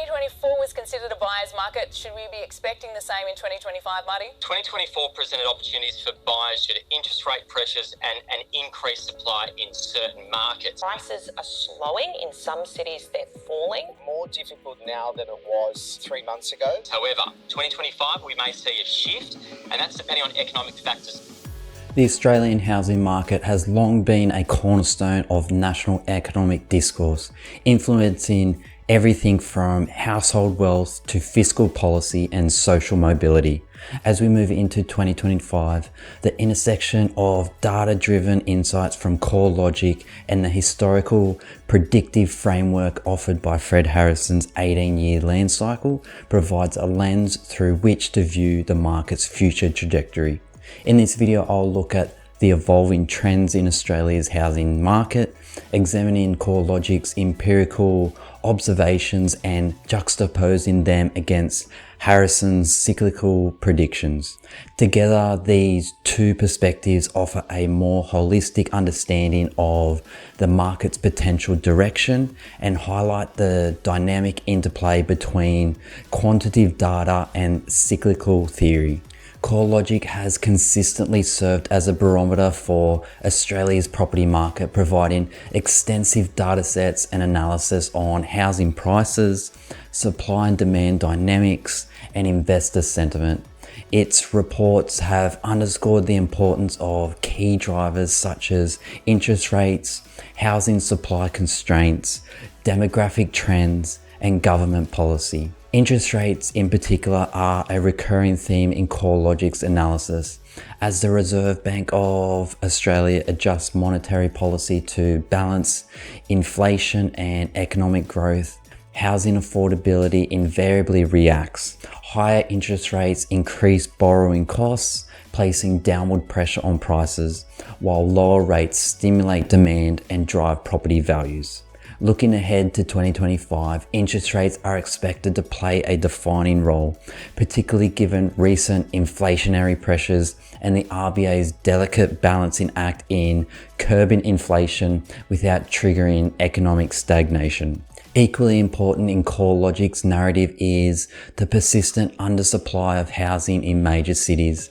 2024 was considered a buyer's market. Should we be expecting the same in 2025, Marty? 2024 presented opportunities for buyers due to interest rate pressures and an increased supply in certain markets. Prices are slowing. In some cities, they're falling. More difficult now than it was 3 months ago. However, 2025 we may see a shift, and that's depending on economic factors. The Australian housing market has long been a cornerstone of national economic discourse, influencing everything from household wealth to fiscal policy and social mobility. As we move into 2025, the intersection of data-driven insights from CoreLogic and the historical predictive framework offered by Fred Harrison's 18-year land cycle provides a lens through which to view the market's future trajectory. In this video, I'll look at the evolving trends in Australia's housing market, examining CoreLogic's empirical observations and juxtaposing them against Harrison's cyclical predictions. Together, these two perspectives offer a more holistic understanding of the market's potential direction and highlight the dynamic interplay between quantitative data and cyclical theory. CoreLogic has consistently served as a barometer for Australia's property market, providing extensive data sets and analysis on housing prices, supply and demand dynamics, and investor sentiment. Its reports have underscored the importance of key drivers such as interest rates, housing supply constraints, demographic trends, and government policy. Interest rates in particular are a recurring theme in CoreLogic's analysis. As the Reserve Bank of Australia adjusts monetary policy to balance inflation and economic growth, housing affordability invariably reacts. Higher interest rates increase borrowing costs, placing downward pressure on prices, while lower rates stimulate demand and drive property values. Looking ahead to 2025, interest rates are expected to play a defining role, particularly given recent inflationary pressures and the RBA's delicate balancing act in curbing inflation without triggering economic stagnation. Equally important in CoreLogic's narrative is the persistent undersupply of housing in major cities.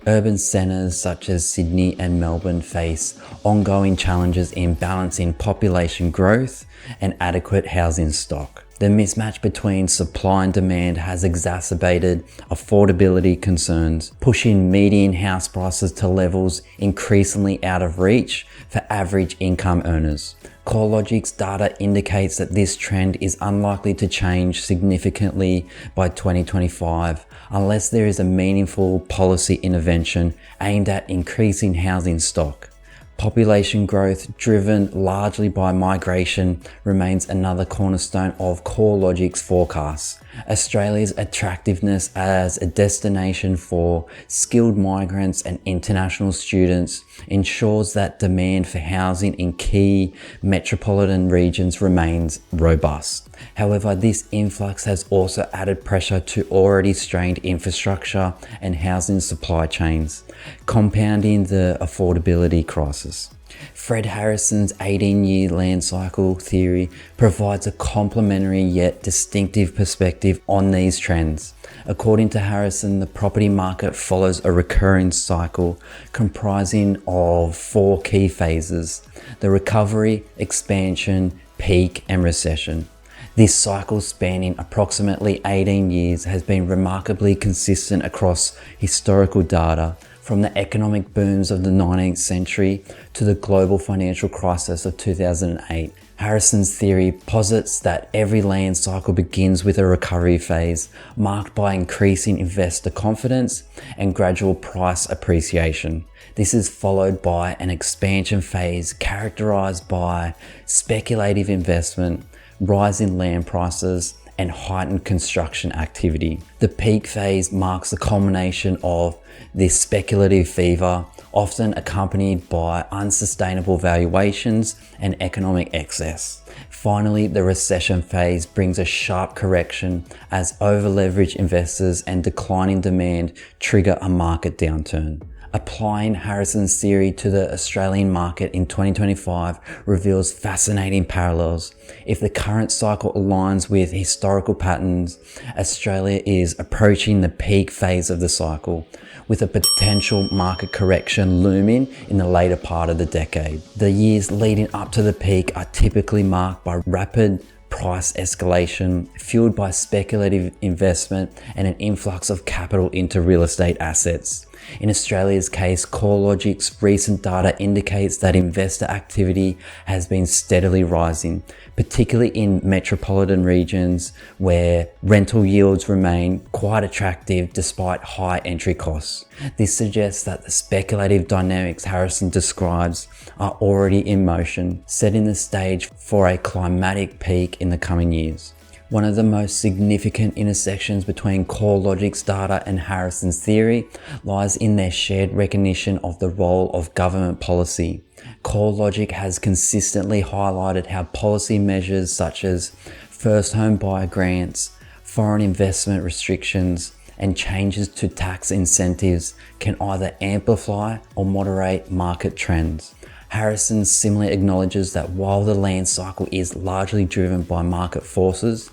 Urban centres such as Sydney and Melbourne face ongoing challenges in balancing population growth and adequate housing stock. The mismatch between supply and demand has exacerbated affordability concerns, pushing median house prices to levels increasingly out of reach for average income earners. CoreLogic's data indicates that this trend is unlikely to change significantly by 2025 unless there is a meaningful policy intervention aimed at increasing housing stock. Population growth, driven largely by migration, remains another cornerstone of CoreLogic's forecasts. Australia's attractiveness as a destination for skilled migrants and international students ensures that demand for housing in key metropolitan regions remains robust. However, this influx has also added pressure to already strained infrastructure and housing supply chains, compounding the affordability crisis. Fred Harrison's 18-year land cycle theory provides a complementary yet distinctive perspective on these trends. According to Harrison, the property market follows a recurring cycle comprising of 4 key phases: the recovery, expansion, peak, and recession. This cycle, spanning approximately 18 years, has been remarkably consistent across historical data, from the economic booms of the 19th century to the global financial crisis of 2008. Harrison's theory posits that every land cycle begins with a recovery phase marked by increasing investor confidence and gradual price appreciation. This is followed by an expansion phase characterized by speculative investment, rising land prices, and heightened construction activity. The peak phase marks the culmination of this speculative fever, often accompanied by unsustainable valuations and economic excess. Finally, the recession phase brings a sharp correction as over-leveraged investors and declining demand trigger a market downturn. Applying Harrison's theory to the Australian market in 2025 reveals fascinating parallels. If the current cycle aligns with historical patterns, Australia is approaching the peak phase of the cycle, with a potential market correction looming in the later part of the decade. The years leading up to the peak are typically marked by rapid price escalation, fueled by speculative investment and an influx of capital into real estate assets. In Australia's case, CoreLogic's recent data indicates that investor activity has been steadily rising, particularly in metropolitan regions where rental yields remain quite attractive despite high entry costs. This suggests that the speculative dynamics Harrison describes are already in motion, setting the stage for a climatic peak in the coming years. One of the most significant intersections between CoreLogic's data and Harrison's theory lies in their shared recognition of the role of government policy. CoreLogic has consistently highlighted how policy measures such as first home buyer grants, foreign investment restrictions, and changes to tax incentives can either amplify or moderate market trends. Harrison similarly acknowledges that while the land cycle is largely driven by market forces,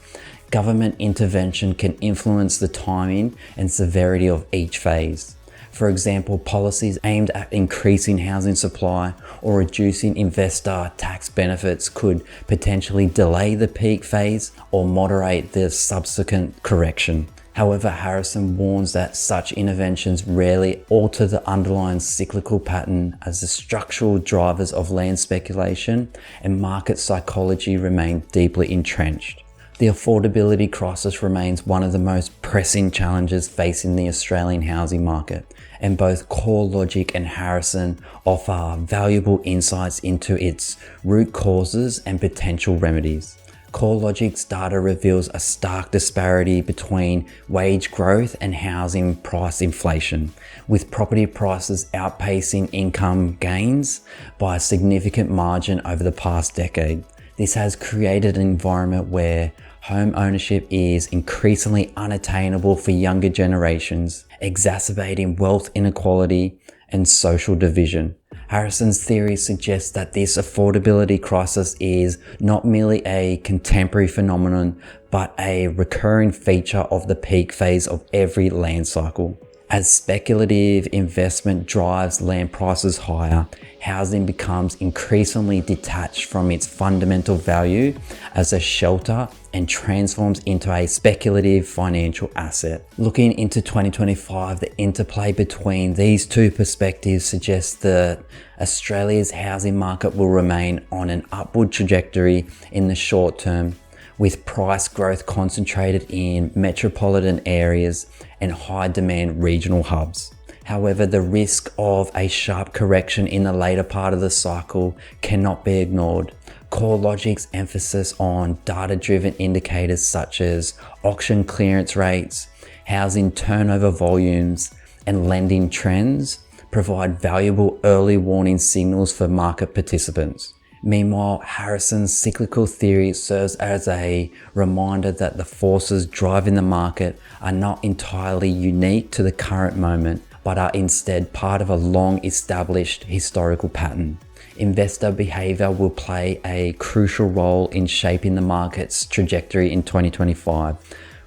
government intervention can influence the timing and severity of each phase. For example, policies aimed at increasing housing supply or reducing investor tax benefits could potentially delay the peak phase or moderate the subsequent correction. However, Harrison warns that such interventions rarely alter the underlying cyclical pattern, as the structural drivers of land speculation and market psychology remain deeply entrenched. The affordability crisis remains one of the most pressing challenges facing the Australian housing market, and both CoreLogic and Harrison offer valuable insights into its root causes and potential remedies. CoreLogic's data reveals a stark disparity between wage growth and housing price inflation, with property prices outpacing income gains by a significant margin over the past decade. This has created an environment where home ownership is increasingly unattainable for younger generations, exacerbating wealth inequality and social division. Harrison's theory suggests that this affordability crisis is not merely a contemporary phenomenon, but a recurring feature of the peak phase of every land cycle. As speculative investment drives land prices higher, housing becomes increasingly detached from its fundamental value as a shelter and transforms into a speculative financial asset. Looking into 2025, the interplay between these two perspectives suggests that Australia's housing market will remain on an upward trajectory in the short term, with price growth concentrated in metropolitan areas and high demand regional hubs. However, the risk of a sharp correction in the later part of the cycle cannot be ignored. CoreLogic's emphasis on data-driven indicators such as auction clearance rates, housing turnover volumes, and lending trends provide valuable early warning signals for market participants. Meanwhile, Harrison's cyclical theory serves as a reminder that the forces driving the market are not entirely unique to the current moment, but are instead part of a long-established historical pattern. Investor behavior will play a crucial role in shaping the market's trajectory in 2025.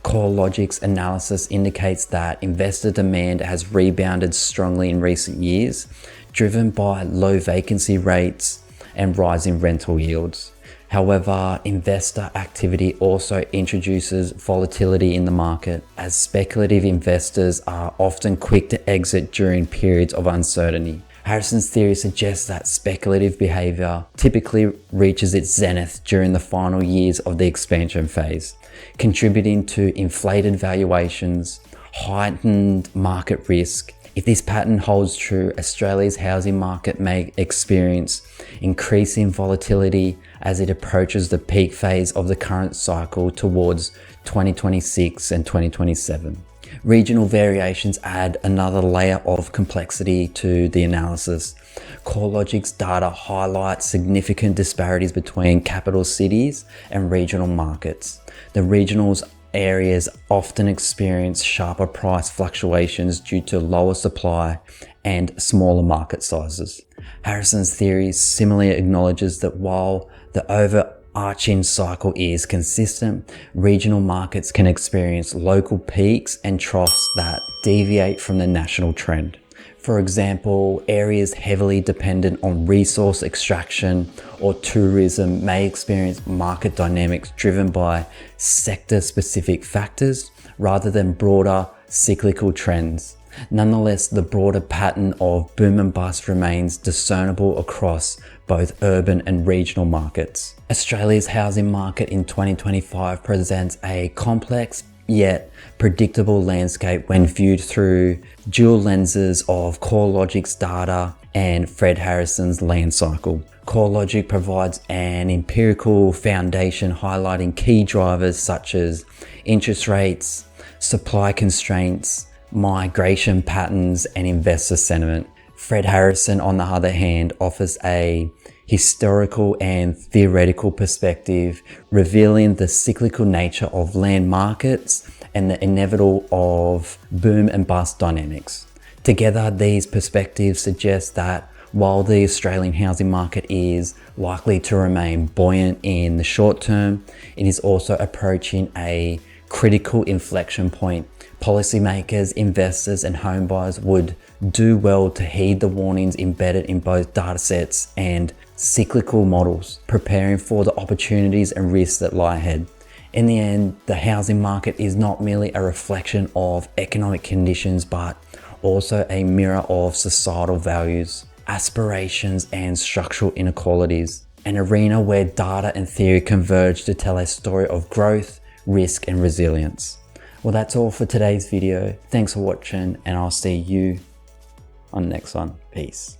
CoreLogic's analysis indicates that investor demand has rebounded strongly in recent years, driven by low vacancy rates and rising rental yields. However, investor activity also introduces volatility in the market, as speculative investors are often quick to exit during periods of uncertainty. Harrison's theory suggests that speculative behavior typically reaches its zenith during the final years of the expansion phase, contributing to inflated valuations, heightened market risk. If this pattern holds true, Australia's housing market may experience increasing volatility as it approaches the peak phase of the current cycle towards 2026 and 2027. Regional variations add another layer of complexity to the analysis. CoreLogic's data highlights significant disparities between capital cities and regional markets. The regionals areas often experience sharper price fluctuations due to lower supply and smaller market sizes. Harrison's theory similarly acknowledges that while the overarching cycle is consistent, regional markets can experience local peaks and troughs that deviate from the national trend. For example, areas heavily dependent on resource extraction or tourism may experience market dynamics driven by sector-specific factors rather than broader cyclical trends. Nonetheless, the broader pattern of boom and bust remains discernible across both urban and regional markets. Australia's housing market in 2025 presents a complex yet predictable landscape when viewed through dual lenses of CoreLogic's data and Fred Harrison's land cycle. CoreLogic provides an empirical foundation highlighting key drivers such as interest rates, supply constraints, migration patterns, and investor sentiment. Fred Harrison, on the other hand, offers a historical and theoretical perspective, revealing the cyclical nature of land markets and the inevitable of boom and bust dynamics. Together, these perspectives suggest that while the Australian housing market is likely to remain buoyant in the short term, it is also approaching a critical inflection point. Policymakers, investors, and homebuyers would do well to heed the warnings embedded in both datasets and cyclical models, preparing for the opportunities and risks that lie ahead. In the end, the housing market is not merely a reflection of economic conditions, but also a mirror of societal values, aspirations, and structural inequalities. An arena where data and theory converge to tell a story of growth, risk, and resilience. Well, that's all for today's video. Thanks for watching, and I'll see you on the next one. Peace.